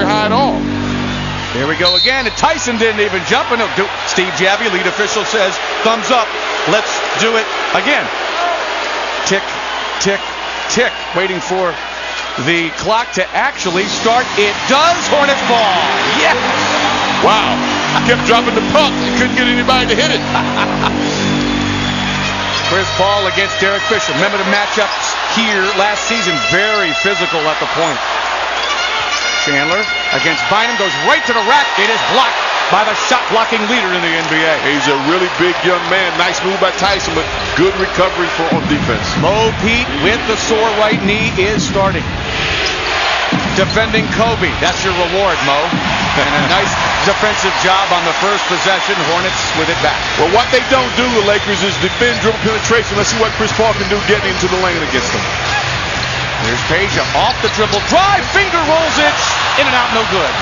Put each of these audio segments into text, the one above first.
high at all. Here we go again, and Tyson didn't even jump. And Steve Javie, lead official, says, thumbs up. Let's do it again. Tick, tick, tick. Waiting for the clock to actually start. It does. Hornets ball. Yeah. Wow. Kept dropping the puck. He couldn't get anybody to hit it. Chris Paul against Derek Fisher. Remember the matchups here last season. Very physical at the point. Chandler against Bynum, goes right to the rack. It is blocked by the shot-blocking leader in the NBA. He's a really big young man. Nice move by Tyson, but good recovery on defense. Mo Pete with the sore right knee is starting. Defending Kobe. That's your reward, Mo. And a nice defensive job on the first possession. Hornets with it back. Well, what they don't do, the Lakers, is defend dribble penetration. Let's see what Chris Paul can do getting into the lane against them. Here's Peja off the dribble, drive, finger rolls it, in and out, no good.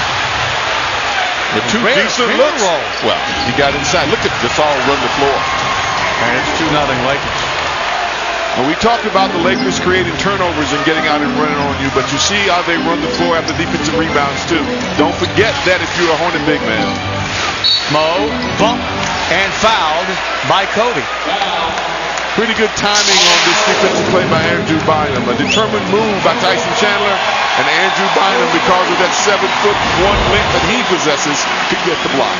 The two decent looks. Well, he got inside. Look at this all run the floor. And it's 2-0 Lakers. Well, we talked about the Lakers creating turnovers and getting out and running on you, but you see how they run the floor after defensive rebounds too. Don't forget that if you're a Hornet big man. Mo bumped and fouled by Kobe. Pretty good timing on this defensive play by Andrew Bynum. A determined move by Tyson Chandler, and Andrew Bynum, because of that 7'1" length that he possesses, could get the block.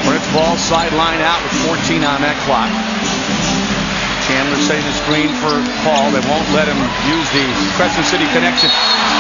Hornets ball sideline out with 14 on that clock. Chandler setting the screen for Paul. They won't let him use the Crescent City connection.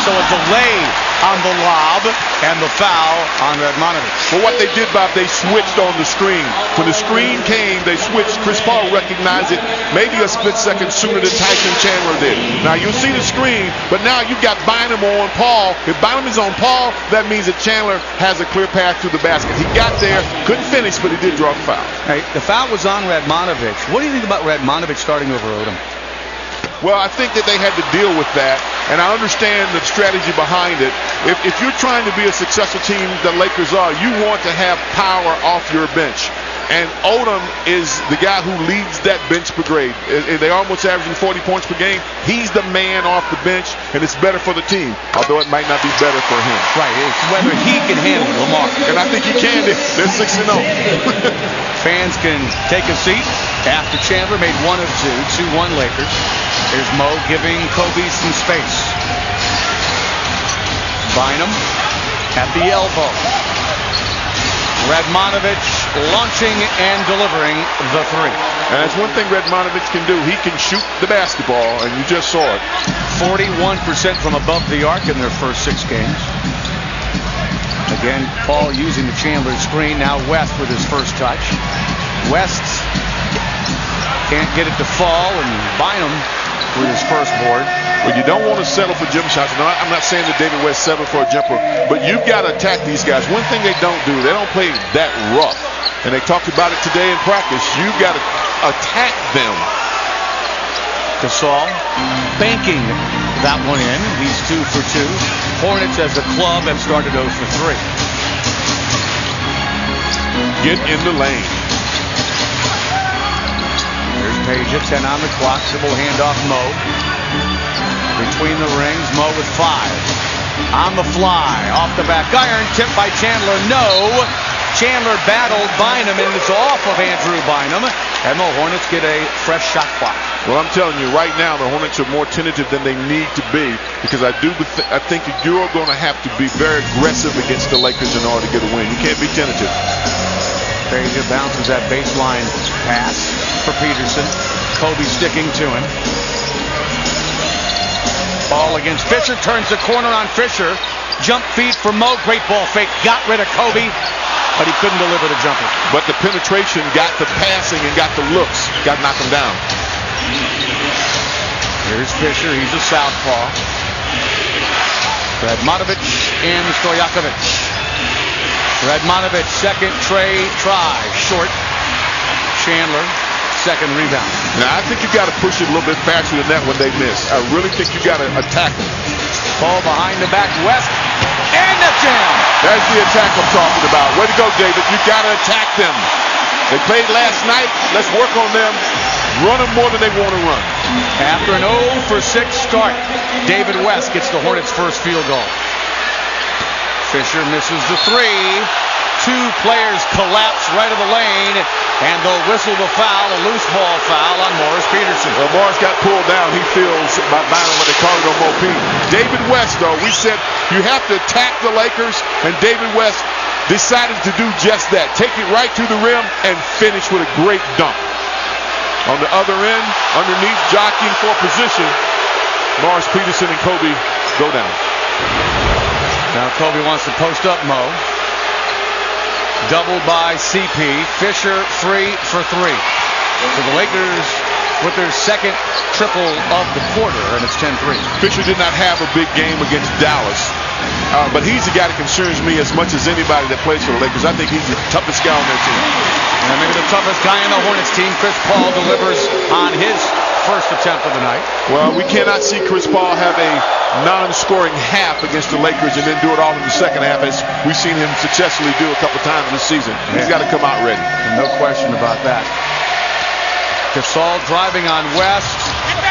So a delay on the lob and the foul on Radmanovich. Well, what they did, Bob, they switched on the screen. When the screen came, they switched. Chris Paul recognized it maybe a split second sooner than Tyson Chandler did. Now, you'll see the screen, but now you've got Bynum on Paul. If Bynum is on Paul, that means that Chandler has a clear path to the basket. He got there, couldn't finish, but he did draw the foul. Hey, the foul was on Radmanovich. What do you think about Radmanovich starting over Odom? Well, I think that they had to deal with that, and I understand the strategy behind it. If you're trying to be a successful team, the Lakers are, you want to have power off your bench. And Odom is the guy who leads that bench brigade. They're almost averaging 40 points per game. He's the man off the bench, and it's better for the team, although it might not be better for him. Right, it's whether he can handle Lamar. And I think he can. They're 6-0. Fans can take a seat after Chandler made one of two, 2-1 Lakers. Here's Mo giving Kobe some space. Bynum at the elbow. Radmanovich launching and delivering the three. And that's one thing Radmanovich can do. He can shoot the basketball, and you just saw it. 41% from above the arc in their first 6 games. Again, Paul using the Chandler screen. Now West with his first touch. West can't get it to fall, and Bynum with his first board. Well, you don't want to settle for jump shots. No, I'm not saying that David West settled for a jumper, but you've got to attack these guys. One thing they don't do, they don't play that rough. And they talked about it today in practice. You've got to attack them. Gasol banking that one in. He's 2 for 2. Hornets as a club have started 0 for 3. Get in the lane. Here's Peja, 10 on the clock. Dribble handoff Mo. Between the rings, Mo with 5. On the fly, off the back iron, tipped by Chandler. No. Chandler battled Bynum, and it's off of Andrew Bynum. And the Hornets get a fresh shot clock. Well, I'm telling you, right now, the Hornets are more tentative than they need to be, because I think that you're going to have to be very aggressive against the Lakers in order to get a win. You can't be tentative. Peja bounces that baseline pass for Peterson. Kobe sticking to him. Ball against Fisher, turns the corner on Fisher. Jump feed for Mo, great ball fake. Got rid of Kobe, but he couldn't deliver the jumper. But the penetration got the passing and got the looks. Got to knock him down. Here's Fisher, he's a southpaw. Radmanovich and Stojakovic. Radmanovich, second try, short. Chandler, second rebound. Now, I think you got to push it a little bit faster than that when they miss. I really think you got to attack them. Ball behind the back, West, and the jam. That's the attack I'm talking about. Way to go, David. You got to attack them. They played last night. Let's work on them. Run them more than they want to run. After an 0 for 6 start, David West gets the Hornets' first field goal. Fisher misses the 3. 2 players collapse right of the lane, and they'll whistle the foul, a loose ball foul on Morris Peterson. Well, Morris got pulled down. He feels by what they call it on Mo P. David West, though, we said you have to attack the Lakers, and David West decided to do just that. Take it right to the rim and finish with a great dunk. On the other end, underneath, jockeying for position, Morris Peterson and Kobe go down. Now Kobe wants to post up Mo. Doubled by CP. Fisher 3 for 3. So the Lakers with their second triple of the quarter, and it's 10-3. Fisher did not have a big game against Dallas, but he's the guy that concerns me as much as anybody that plays for the Lakers. I think he's the toughest guy on their team. And maybe the toughest guy on the Hornets team. Chris Paul delivers on his first attempt of the night. Well, we cannot see Chris Paul have a non-scoring half against the Lakers and then do it all in the second half, as we've seen him successfully do a couple times this season. He's got to come out ready. No question about that. Gasol driving on West.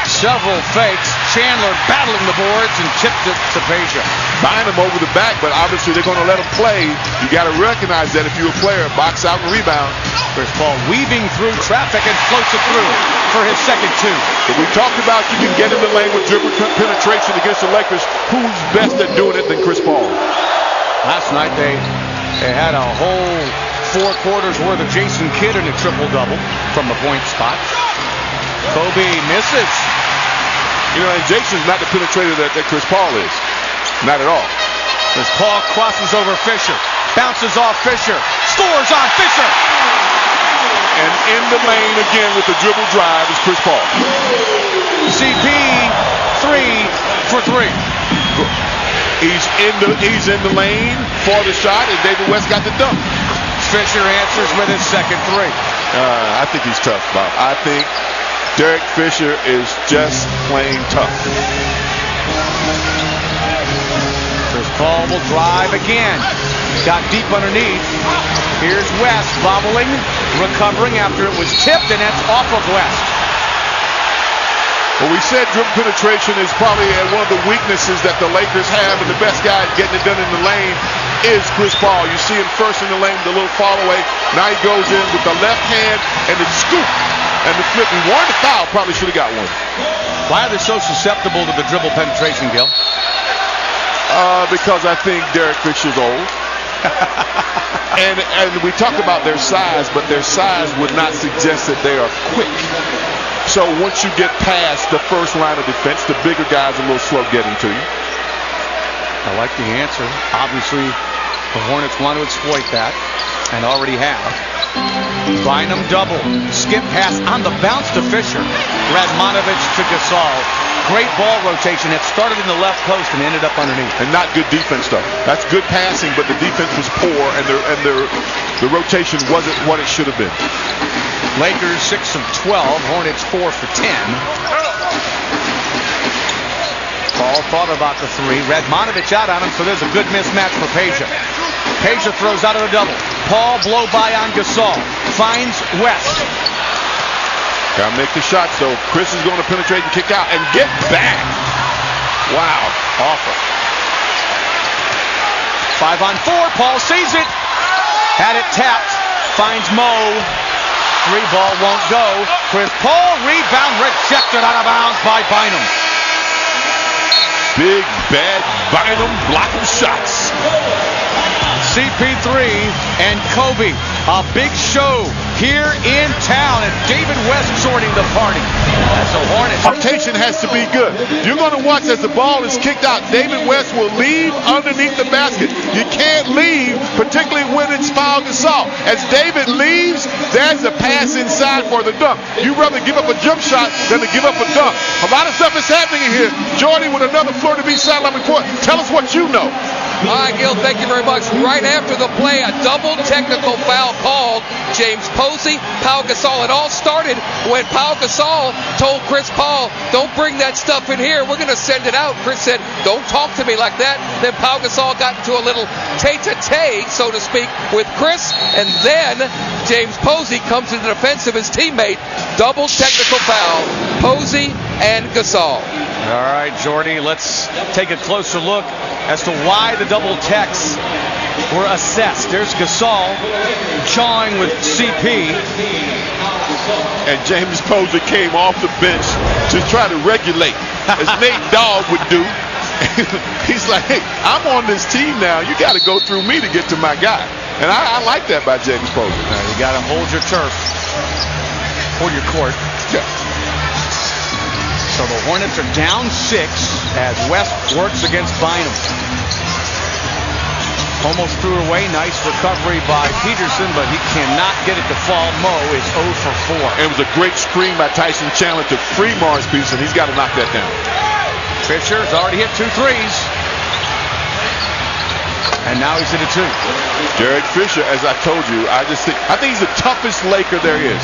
Several fakes. Chandler battling the boards and tipped it to Peja. Buying him over the back, but obviously they're going to let him play. You got to recognize that if you're a player, box out and rebound. Chris Paul weaving through traffic and floats it through for his second 2. But we talked about you can get in the lane with dribble penetration against the Lakers. Who's best at doing it than Chris Paul? Last night they had a whole 4 quarters worth of Jason Kidd in a triple-double from the point spot. Kobe misses. You know, and Jason's not the penetrator that Chris Paul is. Not at all. As Paul crosses over Fisher. Bounces off Fisher. Scores on Fisher. And in the lane again with the dribble drive is Chris Paul. CP 3 for 3. He's in the lane for the shot, and David West got the dunk. Fisher answers with his second 3. I think he's tough, Bob. I think Derek Fisher is just plain tough. Chris Paul will drive again. Got deep underneath. Here's West bobbling, recovering after it was tipped, and that's off of West. Well, we said dribble penetration is probably one of the weaknesses that the Lakers have, and the best guy getting it done in the lane is Chris Paul. You see him first in the lane with a little fall away. Now he goes in with the left hand and the scoop and the flip. He wanted the foul, probably should have got one. Why are they so susceptible to the dribble penetration, Gil? Because I think Derek Fisher's old. and we talked about their size, but their size would not suggest that they are quick. So once you get past the first line of defense, the bigger guys are a little slow getting to you. I like the answer. Obviously, the Hornets want to exploit that, and already have. Bynum double. Skip pass on the bounce to Fisher. Radmanovic to Gasol. Great ball rotation. It started in the left post and ended up underneath. And not good defense, though. That's good passing, but the defense was poor, and the rotation wasn't what it should have been. Lakers 6 of 12. Hornets 4 for 10. Paul thought about the 3. Radmanovic out on him, so there's a good mismatch for Peja. Peja throws out of the double. Paul blow by on Gasol. Finds West. Gotta make the shots, though. Chris is going to penetrate and kick out and get back. Wow. Awful. 5-on-4. Paul sees it. Had it tapped. Finds Mo. 3-ball won't go. Chris Paul rebound rejected out of bounds by Bynum. Big, bad Bynum blocking shots. CP3 and Kobe, a big show here in town, and David West joining the party. As the Hornets. Rotation has to be good. You're going to watch as the ball is kicked out. David West will leave underneath the basket. You can't leave, particularly when it's Pau Gasol. As David leaves, there's a pass inside for the dunk. You'd rather give up a jump shot than to give up a dunk. A lot of stuff is happening in here. Jordy with another Florida Beach sideline report. Tell us what you know. All right, Gil, thank you very much. Right after the play, a double technical foul called. James Posey, Pau Gasol. It all started when Pau Gasol told Chris Paul, don't bring that stuff in here. We're going to send it out. Chris said, don't talk to me like that. Then Pau Gasol got into a little tete-a-tete, so to speak, with Chris. And then James Posey comes to the defense of his teammate. Double technical foul. Posey and Gasol. All right, Jordy, let's take a closer look as to why the double techs were assessed. There's Gasol jawing with CP. And James Posey came off the bench to try to regulate, as Nate Dogg would do. He's like, hey, I'm on this team now. You got to go through me to get to my guy. And I like that by James Posey. You got to hold your turf for your court. Yeah. So the Hornets are down 6 as West works against Bynum. Almost threw it away. Nice recovery by Peterson, but he cannot get it to fall. Mo is 0 for 4. It was a great screen by Tyson Chandler to free Morris Peterson. He's got to knock that down. Fisher's already hit 2 threes. And now he's hit a 2. Derek Fisher, as I told you, I think he's the toughest Laker there is.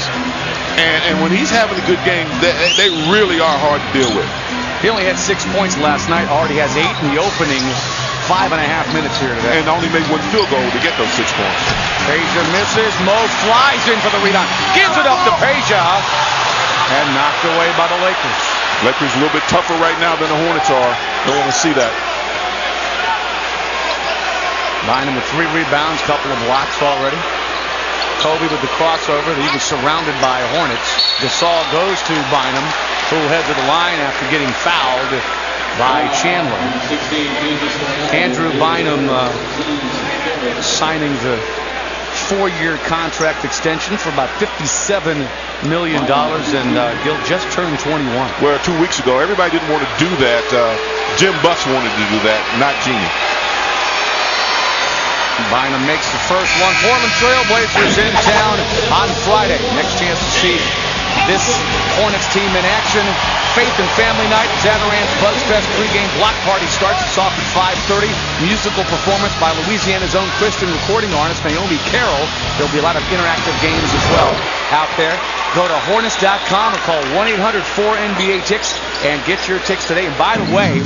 And when he's having a good game, they really are hard to deal with. He only had 6 points last night. Already has 8 in the opening 5.5 minutes here today. And only made 1 field goal to get those 6 points. Peja misses. Mo flies in for the rebound. Gives it up to Peja. And knocked away by the Lakers. Lakers a little bit tougher right now than the Hornets are. Don't want to see that. Bynum with 3 rebounds, couple of blocks already. Kobe with the crossover. He was surrounded by Hornets. Gasol goes to Bynum, who heads to the line after getting fouled by Chandler. Andrew Bynum signing the 4-year contract extension for about $57 million, and Gil just turned 21. Well, 2 weeks ago, everybody didn't want to do that. Jim Buss wanted to do that, not Jeannie. Bynum makes the first one. Portland Trail Blazers in town on Friday. Next chance to see this Hornets team in action. Faith and Family Night, Zatarain's Buzzfest pregame block party starts us off at 5:30. Musical performance by Louisiana's own Christian recording artist Naomi Carroll. There'll be a lot of interactive games as well out there. Go to Hornets.com or call 1-800-4NBA-TICKS and get your tickets today. And by the way,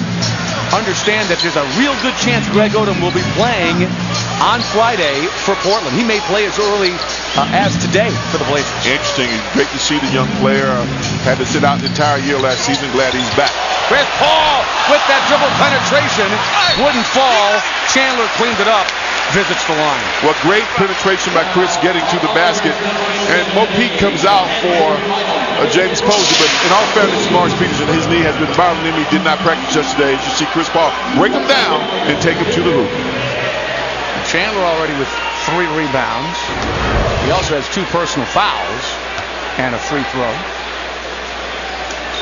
understand that there's a real good chance Greg Odom will be playing on Friday for Portland. He may play as early as today for the Blazers. Interesting. Great to see the young player. Had to sit out the entire year last season. Glad he's back. Chris Paul with that dribble penetration. Wouldn't fall. Chandler cleaned it up. Visits the line. Well, great penetration by Chris getting to the basket. And Mo Pete comes out for James Posey. But in all fairness, Morris Peterson, his knee has been bothering him. He did not practice yesterday. As you see Chris Paul break him down and take him to the hoop. Chandler already with 3 rebounds. He also has 2 personal fouls and a free throw.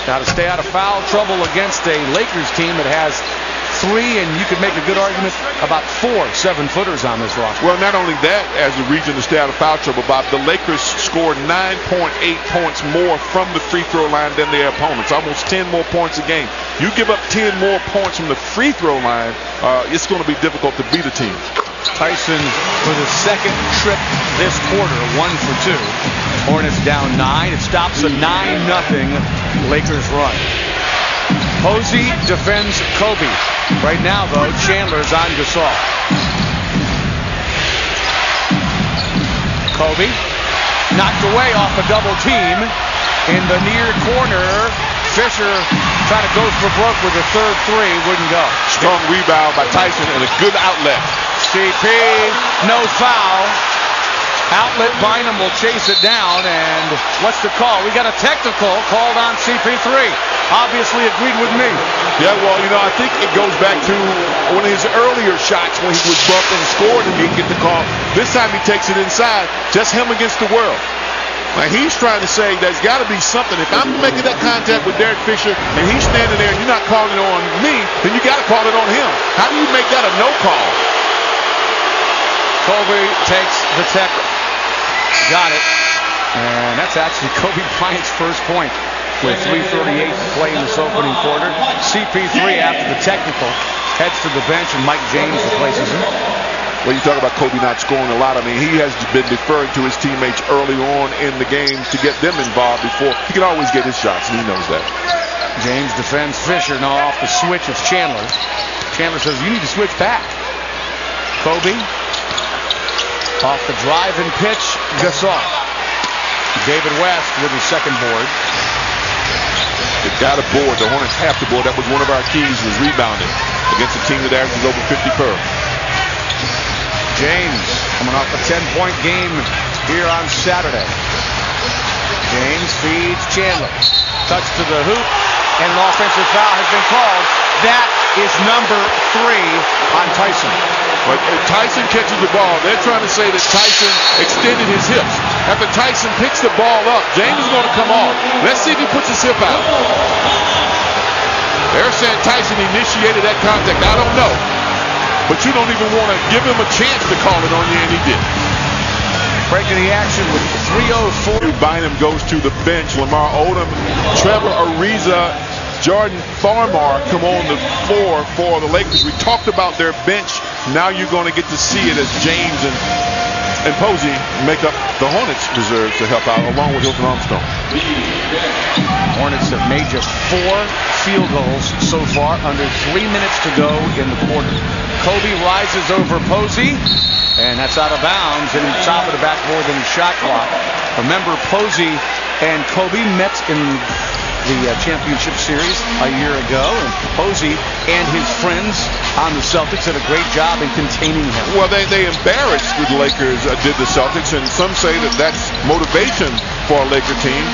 Got to stay out of foul trouble against a Lakers team that has 3, and you could make a good argument about 4 7-footers on this roster. Well, not only that, as a region to stay out of foul trouble, Bob, the Lakers scored 9.8 points more from the free throw line than their opponents. Almost 10 more points a game. You give up 10 more points from the free throw line, it's going to be difficult to beat a team. Tyson for the second trip this quarter, 1 for 2. Hornets down 9. It stops a 9-0 Lakers run. Posey defends Kobe. Right now, though, Chandler's on Gasol. Kobe knocked away off a double team in the near corner. Fisher tried to go for broke with a 3rd 3. Wouldn't go. Strong rebound by Tyson and a good outlet. CP, no foul. Outlet Bynum will chase it down, and what's the call? We got a technical called on CP3. Obviously agreed with me. Yeah, well, I think it goes back to one of his earlier shots when he was bumped and scored and didn't get the call. This time he takes it inside, just him against the world. Now he's trying to say there's got to be something. If I'm making that contact with Derek Fisher and he's standing there and you're not calling it on me, then you got to call it on him. How do you make that a no call? Kobe takes the tech. Got it. And that's actually Kobe Bryant's first point with 3:38 to play in this opening quarter. CP3 after the technical heads to the bench and Mike James replaces him. Well, you talk about Kobe not scoring a lot. I mean, he has been deferring to his teammates early on in the game to get them involved before. He can always get his shots, and he knows that. James defends Fisher. Now off the switch of Chandler. Chandler says, you need to switch back. Kobe off the drive and pitch. Gasol. David West with his second board. got a board. The Hornets have the board. That was one of our keys, was rebounding against a team that averages over 50 per. James coming off a 10-point game here on Saturday. James feeds Chandler. Touch to the hoop, and an offensive foul has been called. That is number 3 on Tyson. But Tyson catches the ball. They're trying to say that Tyson extended his hips. After Tyson picks the ball up, James is going to come off. Let's see if he puts his hip out. They're saying Tyson initiated that contact. I don't know. But you don't even want to give him a chance to call it on you, and he did. Breaking the action with 3:04. Bynum goes to the bench. Lamar Odom, Trevor Ariza, Jordan Farmar come on the floor for the Lakers. We talked about their bench. Now you're going to get to see it as James and Posey make up the Hornets reserves to help out, along with Hilton Armstrong. Hornets have made just 4 field goals so far, under 3 minutes to go in the quarter. Kobe rises over Posey, and that's out of bounds, and top of the backboard than the shot clock. Remember, Posey and Kobe met in the championship series a year ago, and Posey and his friends on the Celtics did a great job in containing him. Well, they embarrassed the Lakers, did the Celtics, and some say that that's motivation for a Laker team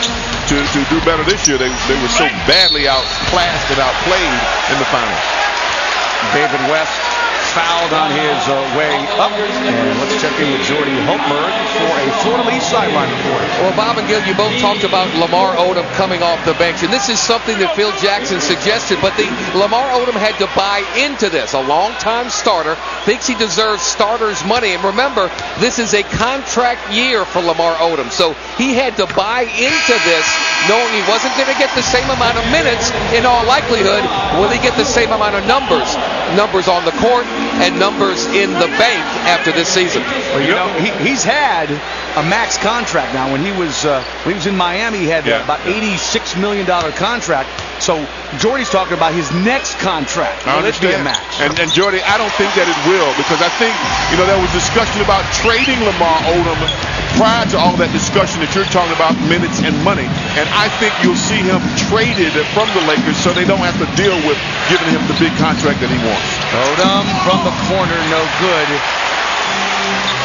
to do better this year. They were so badly outclassed and outplayed in the finals. David West fouled on his way up. And let's check in with Jordy Holtberg for a Florida Lee sideline report. Well, Bob and Gil, you both talked about Lamar Odom coming off the bench, and this is something that Phil Jackson suggested, but Lamar Odom had to buy into this. A longtime starter, thinks he deserves starters' money, and remember, this is a contract year for Lamar Odom, so he had to buy into this, knowing he wasn't going to get the same amount of minutes. In all likelihood, will he get the same amount of numbers on the court and numbers in the bank after this season? Well, you know, he's had a max contract now. When he was in Miami, he had about $86 million contract. So Jordy's talking about his next contract. Will it be a max? And Jordy, I don't think that it will, because I think, there was discussion about trading Lamar Odom prior to all that discussion that you're talking about, minutes and money. And I think you'll see him traded from the Lakers so they don't have to deal with giving him the big contract that he wants. Odom from the corner, no good.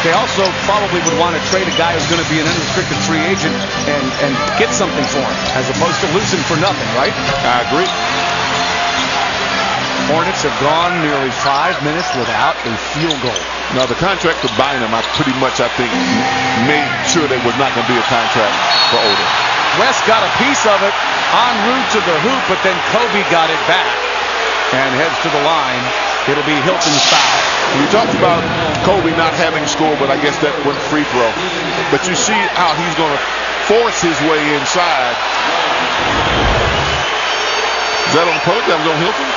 They also probably would want to trade a guy who's going to be an unrestricted free agent and get something for him, as opposed to losing for nothing, right? I agree. Hornets have gone nearly 5 minutes without a field goal. Now, the contract for Bynum, I think, made sure there was not going to be a contract for Odom. West got a piece of it en route to the hoop, but then Kobe got it back and heads to the line. It'll be Hilton's foul. We talked about Kobe not having scored, but I guess that went free throw. But you see how he's going to force his way inside. Is that on Kobe? That was on Hilton?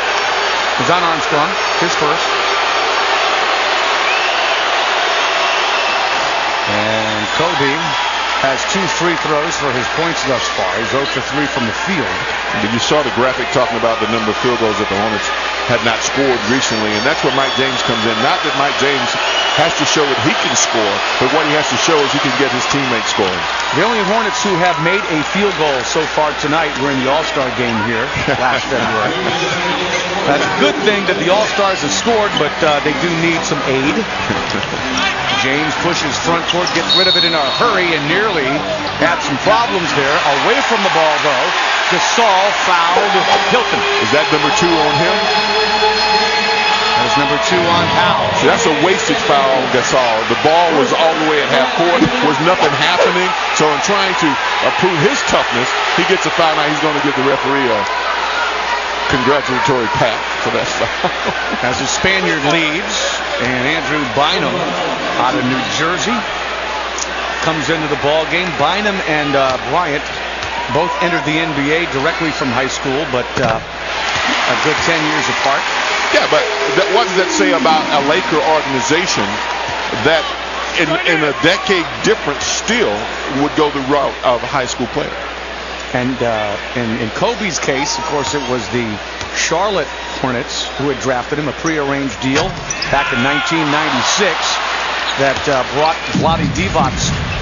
It's on Armstrong, his first. And Kobe has 2 free throws for his points thus far. He's 0 for 3 from the field. You saw the graphic talking about the number of field goals that the Hornets had not scored recently, and that's where Mike James comes in. Not that Mike James has to show that he can score, but what he has to show is he can get his teammates scoring. The only Hornets who have made a field goal so far tonight were in the All-Star game here last February. That's a good thing that the All-Stars have scored, but they do need some aid. James pushes front court, gets rid of it in a hurry, and nearly had some problems there. Away from the ball, though. Gasol fouled Hilton. Is that number 2 on him? That is number 2 on Powell. See, that's a wastage foul on Gasol. The ball was all the way at half court. Was nothing happening. So in trying to prove his toughness, he gets a foul. Now he's going to give the referee a congratulatory pat for that foul. As the Spaniard leads, and Andrew Bynum out of New Jersey comes into the ball game. Bynum and Bryant both entered the NBA directly from high school, but a good 10 years apart. Yeah, but what does that say about a Laker organization that in a decade difference still would go the route of a high school player? And in Kobe's case, of course, it was the Charlotte Hornets who had drafted him, a prearranged deal back in 1996 that brought Vlade Divac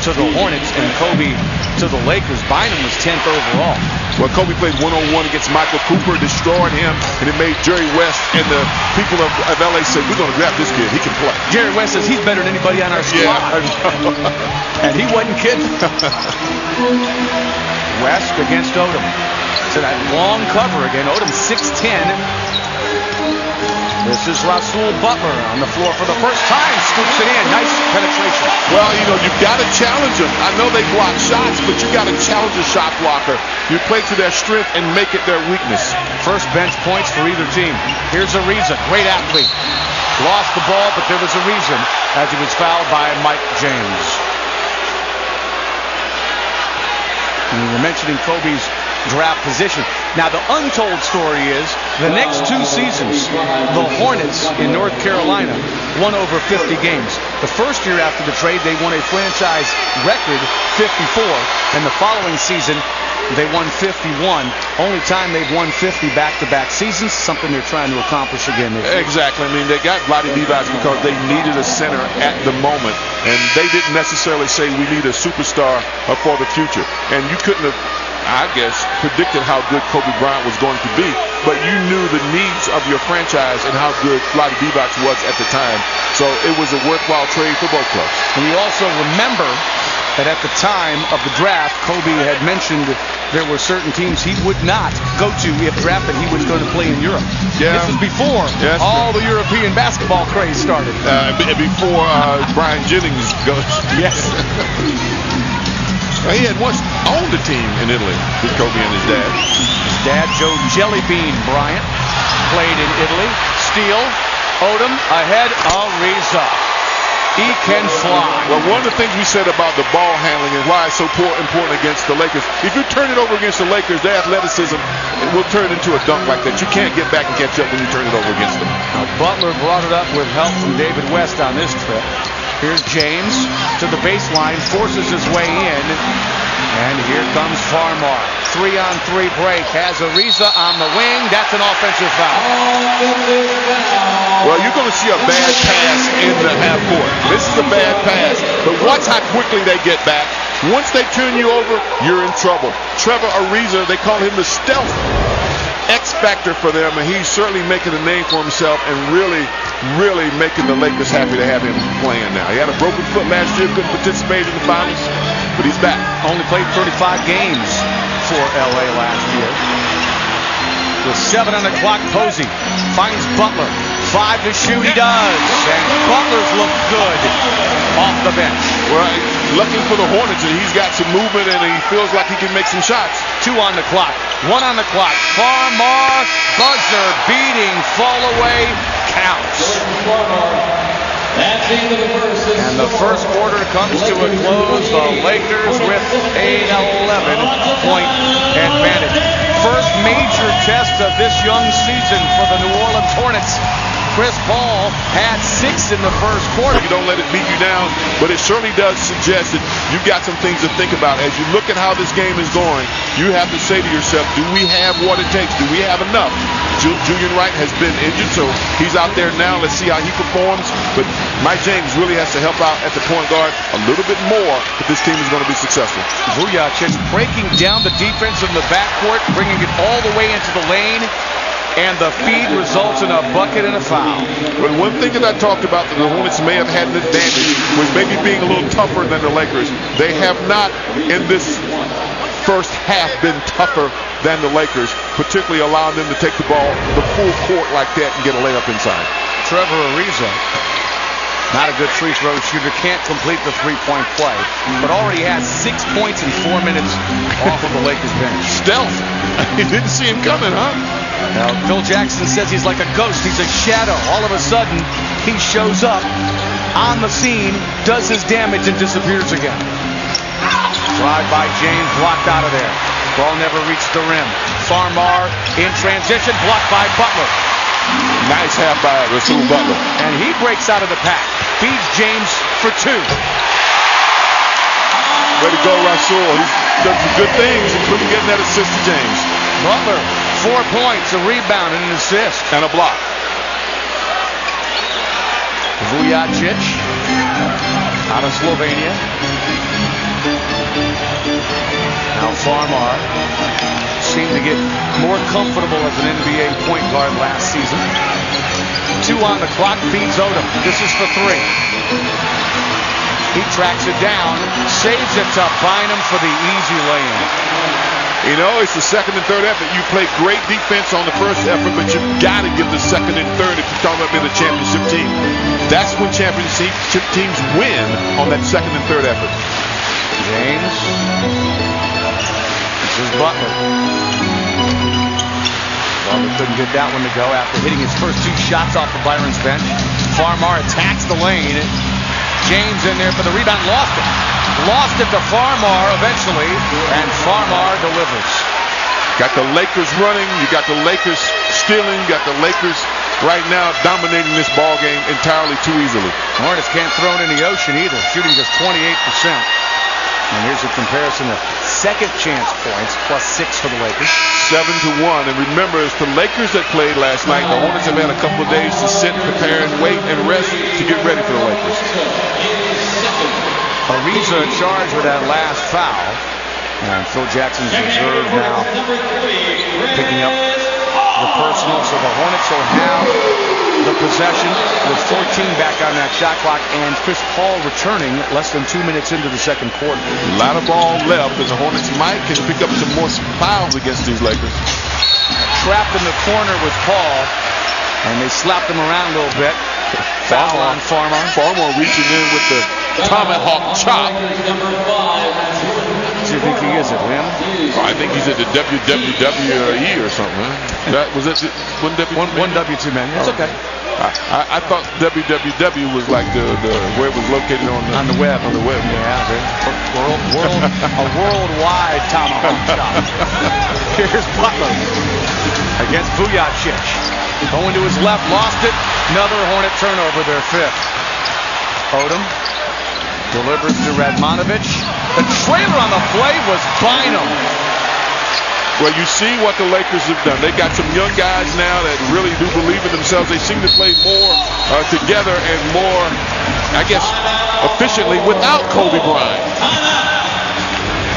to the Hornets and Kobe to the Lakers. Bynum was 10th overall. Well, Kobe played one-on-one against Michael Cooper, destroyed him, and it made Jerry West and the people of LA say, we're going to grab this kid. He can play. Jerry West says he's better than anybody on our squad. Yeah. And he wasn't kidding. West against Odom. So that long cover again. Odom 6'10". This is Rasul Butler on the floor for the first time. Scoops it in. Nice penetration. Well, you've got to challenge them. I know they block shots, but you got to challenge a shot blocker. You play to their strength and make it their weakness. First bench points for either team. Here's Ariza. Great athlete. Lost the ball, but there was a reason as he was fouled by Mike James. And we were mentioning Kobe's draft position. Now, the untold story is the next 2 seasons, the Hornets in North Carolina won over 50 games. The first year after the trade, they won a franchise record 54. And the following season, they won 51. Only time they've won 50 back-to-back seasons, something they're trying to accomplish again this year. Exactly. I mean, they got Vlade Divac because they needed a center at the moment. And they didn't necessarily say we need a superstar for the future. And you couldn't have, I guess, predicted how good Kobe Bryant was going to be, but you knew the needs of your franchise and how good Vlade Divac was at the time. So it was a worthwhile trade for both clubs. And you also remember that at the time of the draft, Kobe had mentioned there were certain teams he would not go to if drafted. He was going to play in Europe. Yeah. This is before all the European basketball craze started. Before Brian Jennings goes. Yes. He had once owned a team in Italy with Kobe and his dad. His dad, Joe Jellybean Bryant, played in Italy. Steele, Odom ahead of Ariza. He can fly. Well, one of the things we said about the ball handling and why it's so important against the Lakers, if you turn it over against the Lakers, their athleticism will turn into a dunk like that. You can't get back and catch up when you turn it over against them. Now, Butler brought it up with help from David West on this trip. Here's James to the baseline, forces his way in, and here comes Farmar. 3-on-3 break, has Ariza on the wing. That's an offensive foul. Well, you're going to see a bad pass in the half court. This is a bad pass, but watch how quickly they get back. Once they turn you over, you're in trouble. Trevor Ariza, they call him the stealth X factor for them, and he's certainly making a name for himself and really making the Lakers happy to have him playing now. He had a broken foot last year, couldn't participate in the finals, but he's back. Only played 35 games for LA last year. With 7 on the clock, Posey finds Butler. 5 to shoot, he does. And Butler's looked good off the bench. Well, looking for the Hornets, and he's got some movement, and he feels like he can make some shots. 2 on the clock, 1 on the clock. Farmar, buzzer beating, fall away, counts. And the first quarter comes to a close. The Lakers with an 11-point advantage. First major test of this young season for the New Orleans Hornets. Chris Paul had 6 in the first quarter. You don't let it beat you down, but it certainly does suggest that you've got some things to think about. As you look at how this game is going, you have to say to yourself, do we have what it takes? Do we have enough? Julian Wright has been injured, so he's out there now. Let's see how he performs. But Mike James really has to help out at the point guard a little bit more if this team is going to be successful. Vujacic breaking down the defense in the backcourt, bringing it all the way into the lane. And the feed results in a bucket and a foul. But one thing that I talked about that the Hornets may have had an advantage was maybe being a little tougher than the Lakers. They have not, in this first half, been tougher than the Lakers, particularly allowing them to take the ball the full court like that and get a layup inside. Trevor Ariza, not a good free throw shooter, can't complete the three-point play, but already has 6 points in 4 minutes off of the Lakers bench. Stealth. You didn't see him coming, huh? Now, Phil Jackson says he's like a ghost. He's a shadow. All of a sudden, he shows up on the scene, does his damage, and disappears again. Drive by James, blocked out of there. Ball never reached the rim. Farmar in transition, blocked by Butler. Nice half by Rasul Butler. And he breaks out of the pack. Feeds James for 2. Way to go, Rasul. He's done some good things, including getting that assist to James. Butler, 4 points, a rebound, and an assist. And a block. Vujacic out of Slovenia. Now Farmar seemed to get more comfortable as an NBA point guard last season. 2 on the clock, feeds Odom. This is for 3. He tracks it down, saves it to Bynum for the easy lay-in. You know, it's the second and third effort. You play great defense on the first effort, but you've got to give the second and third if you're talking about being a championship team. That's when championship teams win, on that second and third effort. James. This is Butler. Butler couldn't get that one to go after hitting his first 2 shots off the Byron's bench. Farmar attacks the lane. James in there for the rebound, lost it. Lost it to Farmar eventually, and Farmar delivers. Got the Lakers running. You got the Lakers stealing. You got the Lakers right now dominating this ball game entirely too easily. Hornets can't throw it in the ocean either, shooting just 28%. And here's a comparison of second chance points, +6 for the Lakers. 7-1. And remember, it's the Lakers that played last night. The Hornets have had a couple of days to sit, prepare, and wait and rest to get ready for the Lakers. Ariza charged with that last foul. And Phil Jackson's reserve now picking up the personal. So the Hornets will have the possession with 14 back on that shot clock, and Chris Paul returning less than 2 minutes into the second quarter. A lot of ball left, and the Hornets might can pick up some more fouls against these Lakers. Trapped in the corner with Paul, and they slapped him around a little bit. Foul on Farmar. Farmar reaching in with the tomahawk chop. Do you think he is at him? I think he's at the WWE or something. Huh? That was it. One W2 man. It's okay. I thought WWW was like the where it was located on the web. On the web. Yeah. A worldwide tomahawk chop. Here's Butler against Vujacic. Going to his left, lost it. Another Hornet turnover, their 5th. Odom delivers to Radmanovic. The trailer on the play was Bynum. Well, you see what the Lakers have done. They got some young guys now that really do believe in themselves. They seem to play more together and more, I guess, efficiently without Kobe Bryant.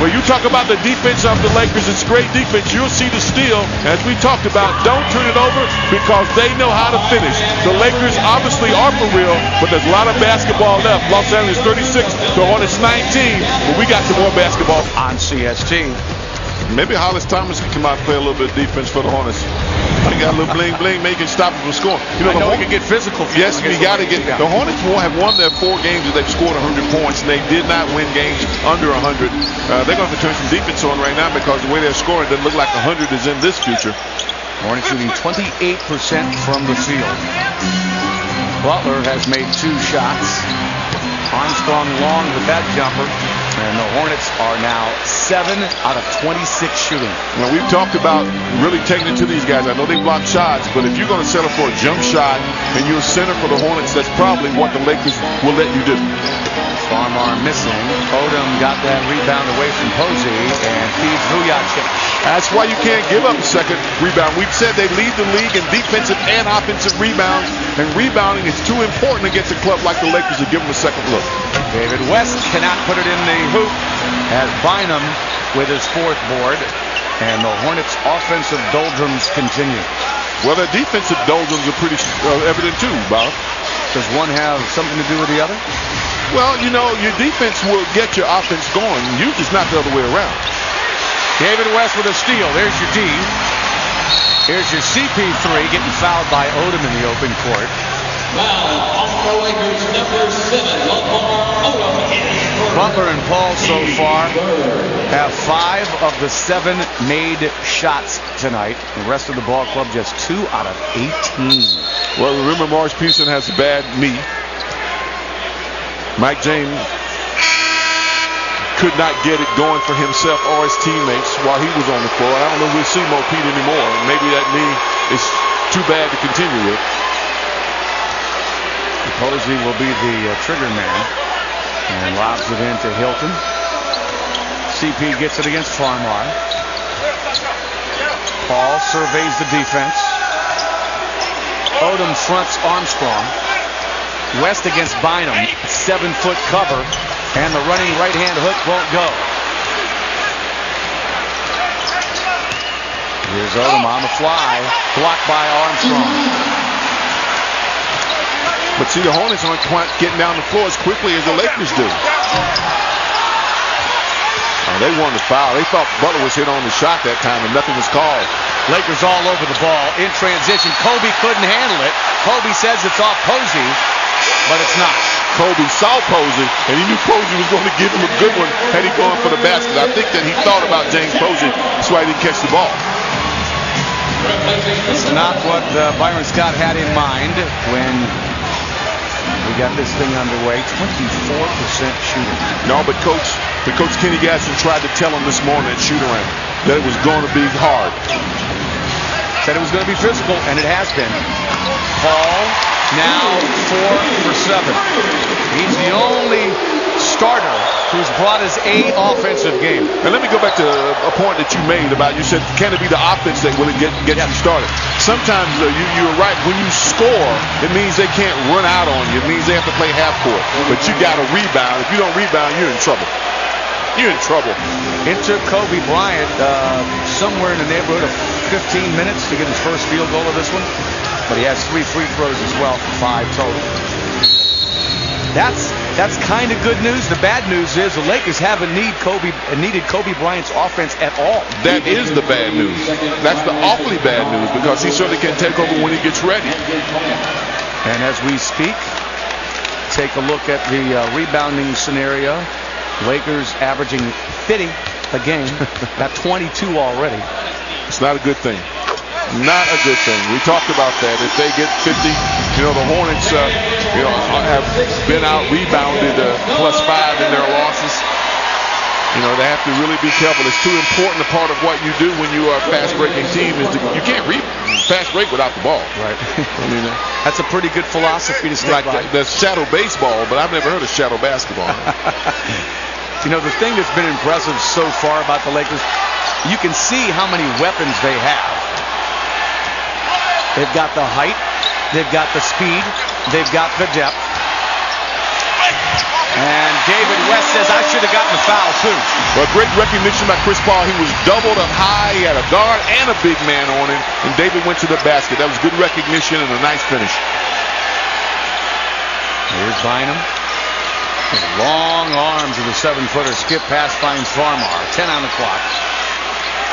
When you talk about the defense of the Lakers, it's great defense. You'll see the steal. As we talked about, don't turn it over because they know how to finish. The Lakers obviously are for real, but there's a lot of basketball left. Los Angeles 36, the Hornets 19, but we got some more basketball. On CST. Maybe Hollis Thomas can come out and play a little bit of defense for the Hornets. He got a little bling bling, making stop him from scoring. You know, he can get physical. Yes, we got to get. The Hornets have won their 4 games that they've scored 100 points, and they did not win games under 100. They're going to have to turn some defense on right now because the way they're scoring doesn't look like 100 is in this future. Hornets shooting 28% from the field. Butler has made 2 shots. Armstrong long with that jumper. And the Hornets are now 7 out of 26 shooting. Now, we've talked about really taking it to these guys. I know they block shots, but if you're going to settle for a jump shot and you're a center for the Hornets, that's probably what the Lakers will let you do. Farmar missing. Odom got that rebound away from Posey and feeds Vujacic. That's why you can't give up a second rebound. We've said they lead the league in defensive and offensive rebounds, and rebounding is too important against a club like the Lakers to give them a second look. David West cannot put it in the hoop as Bynum with his 4th board, and the Hornets' offensive doldrums continue. Well, their defensive doldrums are pretty evident too, Bob. Does one have something to do with the other? Well, you know, your defense will get your offense going. Usually it's not the other way around. David West with a steal. There's your D. Here's your CP3 getting fouled by Odom in the open court. Foul on the Lakers, number 7, Odom. Butler and Paul so far have 5 of the 7 made shots tonight. The rest of the ball club just 2 out of 18. Well, remember Morris Pearson has a bad knee. Mike James could not get it going for himself or his teammates while he was on the floor. I don't know if we'll see Mo Pete anymore. Maybe that knee is too bad to continue with. Posey will be the trigger man and lobs it into Hilton. CP gets it against Farmar. Paul surveys the defense. Odom fronts Armstrong. West against Bynum, 7-foot cover, and the running right-hand hook won't go. Here's Odom on the fly. Blocked by Armstrong. But see, the Hornets aren't quite getting down the floor as quickly as the Lakers do. Oh, they won the foul. They thought Butler was hit on the shot that time, and nothing was called. Lakers all over the ball. In transition, Kobe couldn't handle it. Kobe says it's off Posey, but it's not. Kobe saw Posey, and he knew Posey was going to give him a good one had he gone for the basket. I think that he thought about James Posey. That's why he didn't catch the ball. It's not what Byron Scott had in mind when we got this thing underway. 24% shooting. No, but Coach Kenny Gaston tried to tell him this morning at shoot-around that it was going to be hard. Said it was going to be physical, and it has been. Paul now 4 for 7. He's the only starter who's brought his A offensive game. And let me go back to a point that you made about, you said, can it be the offense that will get you started? Sometimes you're right. When you score, it means they can't run out on you. It means they have to play half court. But you got to rebound. If you don't rebound, you're in trouble. You're in trouble. It took Kobe Bryant somewhere in the neighborhood of 15 minutes to get his first field goal of this one. But he has 3 free throws as well for 5 total. That's kind of good news. The bad news is the Lakers haven't needed Kobe Bryant's offense at all. That is the bad news. That's the awfully bad news, because he certainly can take over when he gets ready. And as we speak, take a look at the rebounding scenario. Lakers averaging 50 a game. Got 22 already. It's not a good thing. Not a good thing. We talked about that. If they get 50, the Hornets, have been out rebounded +5 in their losses. They have to really be careful. It's too important a part of what you do when you are a fast-breaking team is you can't fast break without the ball. Right. That's a pretty good philosophy to stick by. That's shadow baseball, but I've never heard of shadow basketball. The thing that's been impressive so far about the Lakers, you can see how many weapons they have. They've got the height, they've got the speed, they've got the depth. And David West says, I should have gotten a foul too. Well, great recognition by Chris Paul. He was doubled up high. He had a guard and a big man on him, and David went to the basket. That was good recognition and a nice finish. Here's Bynum. His long arms of the 7-footer. Skip pass finds Farmar. 10 on the clock.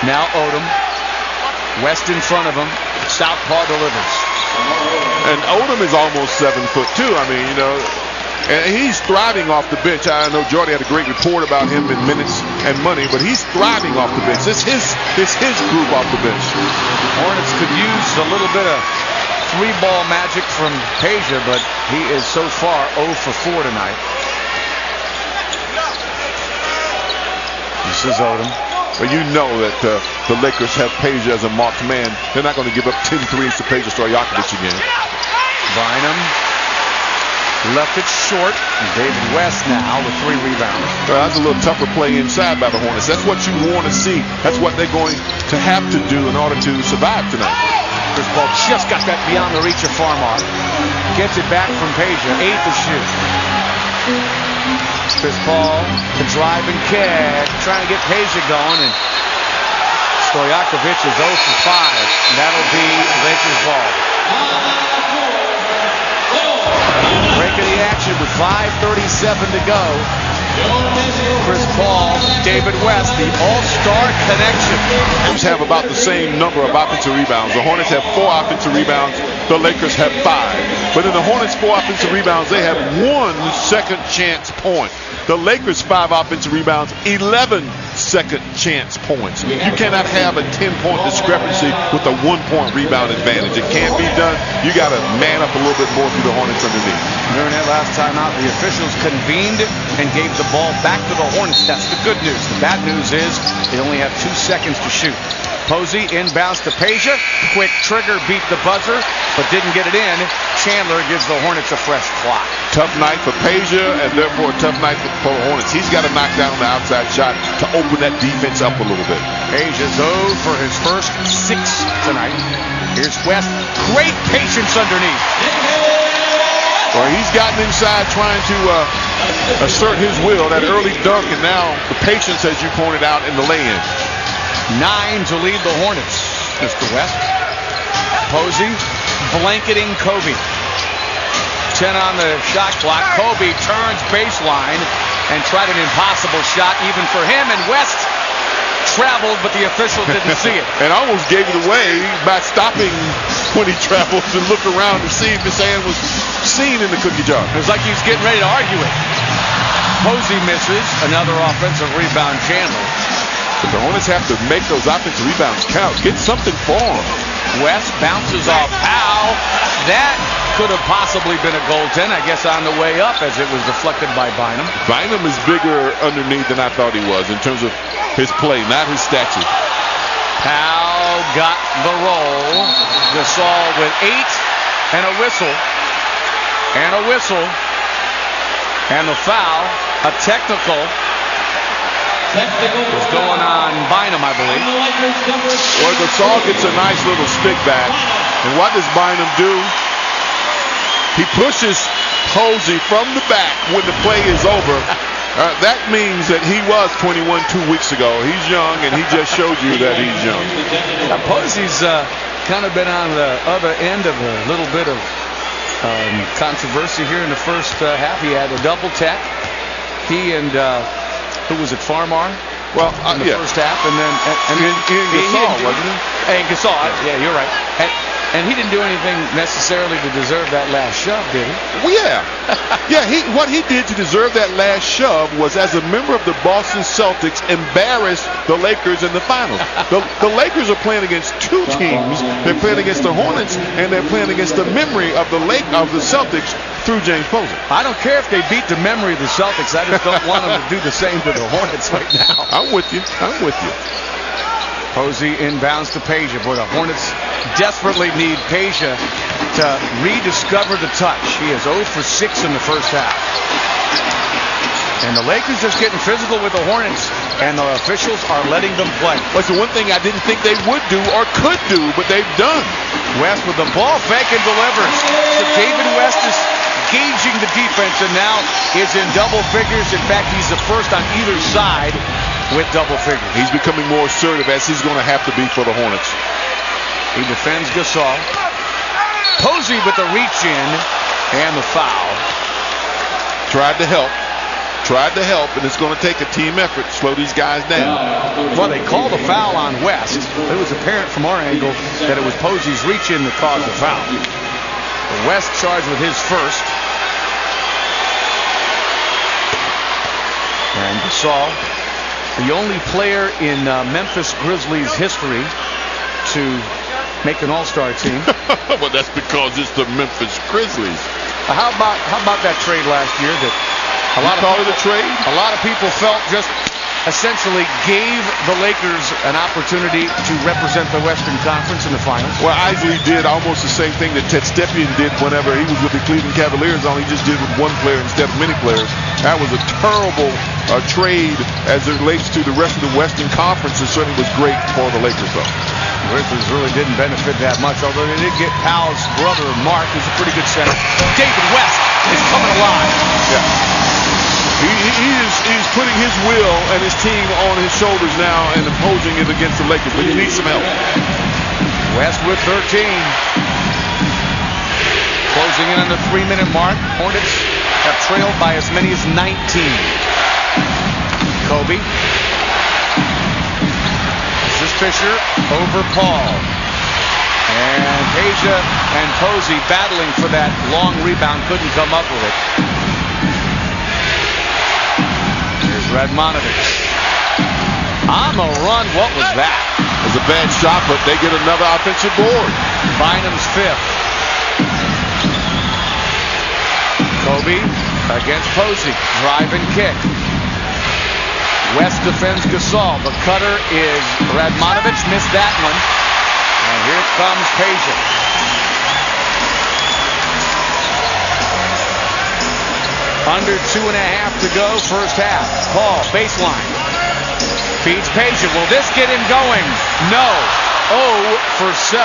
Now Odom. West in front of him. Southpaw delivers. And Odom is almost 7 foot too. And he's thriving off the bench. I know Jordy had a great report about him in minutes and money, but he's thriving off the bench. It's his group off the bench. Hornets could use a little bit of 3-ball magic from Peja, but he is so far 0 for 4 tonight. This is Odom. But you know that the Lakers have Peja as a marked man. They're not going to give up 10 threes to Peja Stojakovic again. Bynum left it short. David West now with 3 rebounds. Well, that's a little tougher play inside by the Hornets. That's what you want to see. That's what they're going to have to do in order to survive tonight. Chris Paul just got that beyond the reach of Farmar. Gets it back from Peja. 8 to shoot. Chris Paul, the drive and catch, trying to get Peja going, and Stojakovic is 0 for 5. And that'll be Lakers ball. Break of the action with 5:37 to go. Chris Paul, David West, the all-star connection. Rams have about the same number of offensive rebounds. The Hornets have 4 offensive rebounds. The Lakers have 5. But in the Hornets' 4 offensive rebounds, they have 1 second chance point. The Lakers' 5 offensive rebounds, 11 second chance points. You cannot have a 10-point discrepancy with a 1-point rebound advantage. It can't be done. You got to man up a little bit more through the Hornets underneath. During that last time out, the officials convened and gave the ball back to the Hornets. That's the good news. The bad news is they only have 2 seconds to shoot. Posey inbounds to Peja. Quick trigger, beat the buzzer, but didn't get it in. Chandler gives the Hornets a fresh clock. Tough night for Peja, and therefore a tough night for the Hornets. He's got to knock down the outside shot to open that defense up a little bit. Peja's 0 for his first 6 tonight. Here's West. Great patience underneath. Well, he's gotten inside trying to assert his will. That early dunk, and now the patience, as you pointed out, in the lay-in. 9 to lead the Hornets. Mr. West. Posey blanketing Kobe. 10 on the shot clock. Kobe turns baseline and tried an impossible shot even for him, and West traveled, but the official didn't see it. And almost gave it away by stopping when he traveled to look around to see if his hand was seen in the cookie jar. It was like he was getting ready to argue it. Posey misses. Another offensive rebound, Chandler. But the Hornets have to make those offensive rebounds count. Get something for them. West bounces off Powell. That could have possibly been a goaltend, I guess, on the way up as it was deflected by Bynum. Bynum is bigger underneath than I thought he was in terms of his play, not his stature. Powell got the roll. Gasol with 8 and a whistle. And a whistle. And the foul, a technical, was going on Bynum, I believe. Well, Gasol gets a nice little stick back. And what does Bynum do? He pushes Posey from the back when the play is over. That means that he was 21 2 weeks ago. He's young, and he just showed you that he's young. Posey's kind of been on the other end of a little bit of controversy here in the first half. He had a double tech. He and who was it, Farmar? Well, in the first half, and then Gasol, wasn't he? And Gasol, yeah, you're right. And he didn't do anything necessarily to deserve that last shove, did he? Well, yeah. Yeah, what he did to deserve that last shove was, as a member of the Boston Celtics, embarrass the Lakers in the finals. The Lakers are playing against two teams. They're playing against the Hornets, and they're playing against the memory of the Celtics through James Posey. I don't care if they beat the memory of the Celtics. I just don't want them to do the same to the Hornets right now. I'm with you. Posey inbounds to Peja. Boy, the Hornets desperately need Peja to rediscover the touch. He is 0 for 6 in the first half. And the Lakers just getting physical with the Hornets, and the officials are letting them play. That's the one thing I didn't think they would do or could do, but they've done. West with the ball fake and delivers. So David West is gauging the defense and now is in double figures. In fact, he's the first on either side with double figures. He's becoming more assertive, as he's going to have to be for the Hornets. He defends Gasol. Posey with the reach in and the foul. Tried to help, and it's going to take a team effort to slow these guys down. Well, they called a foul on West. It was apparent from our angle that it was Posey's reach in that caused the foul. West charged with his first. And Gasol, the only player in Memphis Grizzlies history to make an all-star team. Well, that's because it's the Memphis Grizzlies. How about that trade last year that a lot of people felt just essentially gave the Lakers an opportunity to represent the Western Conference in the finals? Well, Isley did almost the same thing that Ted Stepien did whenever he was with the Cleveland Cavaliers, only he just did with one player instead of many players. That was a terrible trade as it relates to the rest of the Western Conference. It certainly was great for the Lakers, though. Grizzlies really didn't benefit that much, although they did get Powell's brother, Mark, who's a pretty good center. David West is coming alive. Yeah. He's putting his will and his team on his shoulders now and opposing it against the Lakers, but he needs some help. West with 13. Closing in on the 3-minute mark. Hornets have trailed by as many as 19. Kobe. This is Fisher over Paul. And Peja and Posey battling for that long rebound, couldn't come up with it. Here's Radmanovich. On the run, what was that? It was a bad shot, but they get another offensive board. Bynum's fifth. Kobe against Posey. Drive and kick. West defends Gasol. The cutter is Radmanovich. Missed that one. And here comes Peja. Under 2.5 to go, first half. Paul, baseline. Feeds Peja. Will this get him going? No. 0 for 7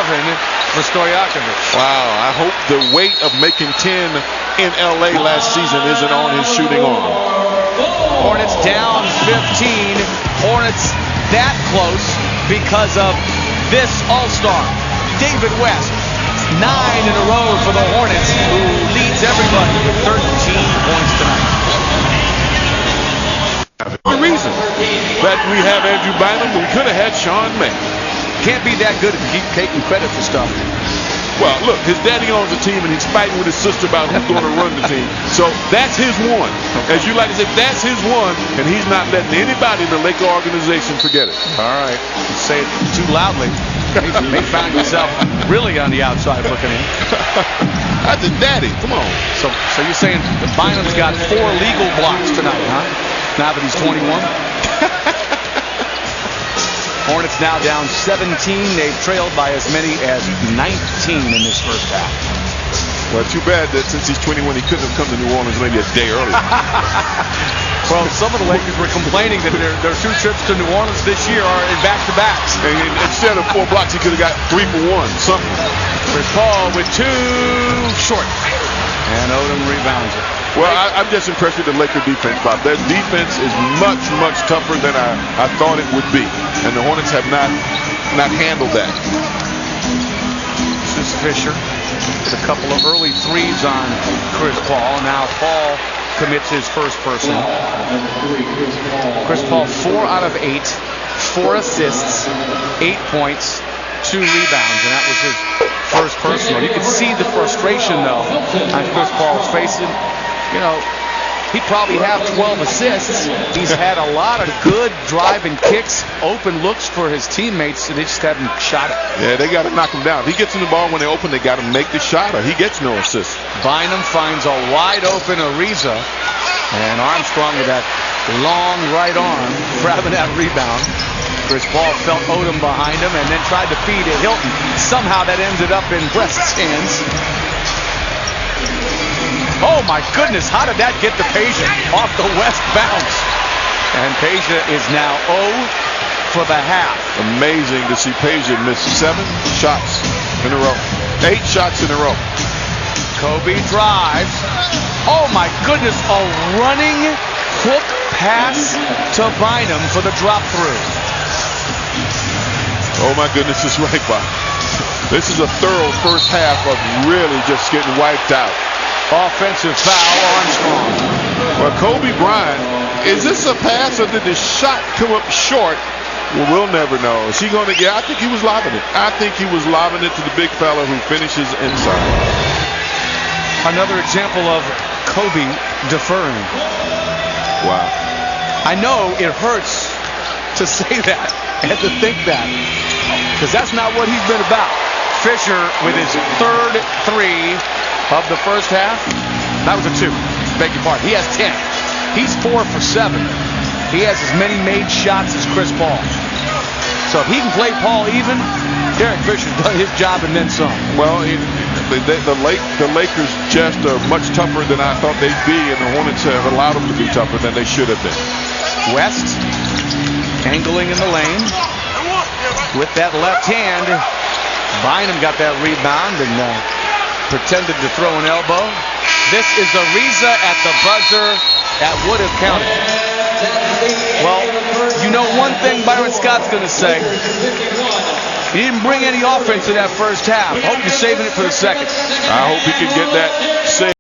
for Stojakovic. Wow, I hope the weight of making 10 in LA last season isn't on his shooting arm. Hornets down 15. Hornets that close because of this All-Star, David West. 9 in a row for the Hornets, who leads everybody with 13 points tonight. The reason that we have Andrew Bynum, but we could have had Sean May. Can't be that good if you keep taking credit for stuff. Well, look, his daddy owns the team, and he's fighting with his sister about who's going to run the team. So that's his one. As you like to say, that's his one, and he's not letting anybody in the Laker organization forget it. All right. You say it too loudly. You may find yourself really on the outside looking in. That's his daddy. Come on. So you're saying the Bynum's got 4 legal blocks tonight, huh? Now that he's 21? Hornets now down 17. They've trailed by as many as 19 in this first half. Well, too bad that since he's 21, he couldn't have come to New Orleans maybe a day earlier. Well, some of the Lakers were complaining that their 2 trips to New Orleans this year are in back-to-backs. And instead of 4 blocks, he could have got 3 for 1, something. Chris Paul with 2 short. And Odom rebounds it. Well, I'm just impressed with the Laker defense, Bob. Their defense is much, much tougher than I thought it would be. And the Hornets have not handled that. This is Fisher with a couple of early threes on Chris Paul. Now Paul commits his first personal. Chris Paul 4 out of 8, 4 assists, 8 points, 2 rebounds, and that was his first personal. You can see the frustration, though, on Chris Paul's face. You know, he'd probably have 12 assists. He's had a lot of good driving kicks, open looks for his teammates, and they just haven't shot it. Yeah, they got to knock him down. If he gets in the ball when they open, they got to make the shot, or he gets no assist. Bynum finds a wide-open Ariza, and Armstrong with that long right arm grabbing that rebound. Chris Paul felt Odom behind him and then tried to feed it Hilton. Somehow that ended up in West's hands. Oh my goodness, how did that get to Peja off the West bounce? And Peja is now 0 for the half. Amazing to see Peja miss 7 shots in a row. 8 shots in a row. Kobe drives. Oh my goodness, a running hook pass to Bynum for the drop through. Oh my goodness, it's right, Bob. This is a thorough first half of really just getting wiped out. Offensive foul, Armstrong. Well, Kobe Bryant, is this a pass or did the shot come up short? Well, we'll never know. Is he going to get? I think he was lobbing it. I think he was lobbing it to the big fella who finishes inside. Another example of Kobe deferring. Wow. I know it hurts to say that and to think that, because that's not what he's been about. Fisher with his 3rd 3 of the first half. That was a 2. Beg your pardon. He has 10. He's 4 for 7. He has as many made shots as Chris Paul. So if he can play Paul even, Derek Fisher's done his job and then some. Well, the Lakers just are much tougher than I thought they'd be, and the Hornets have allowed them to be tougher than they should have been. West angling in the lane with that left hand. Bynum got that rebound and pretended to throw an elbow. This is Ariza at the buzzer. That would have counted. Well, you know one thing Byron Scott's going to say. He didn't bring any offense in that first half. Hope you're saving it for the second. I hope he can get that saved.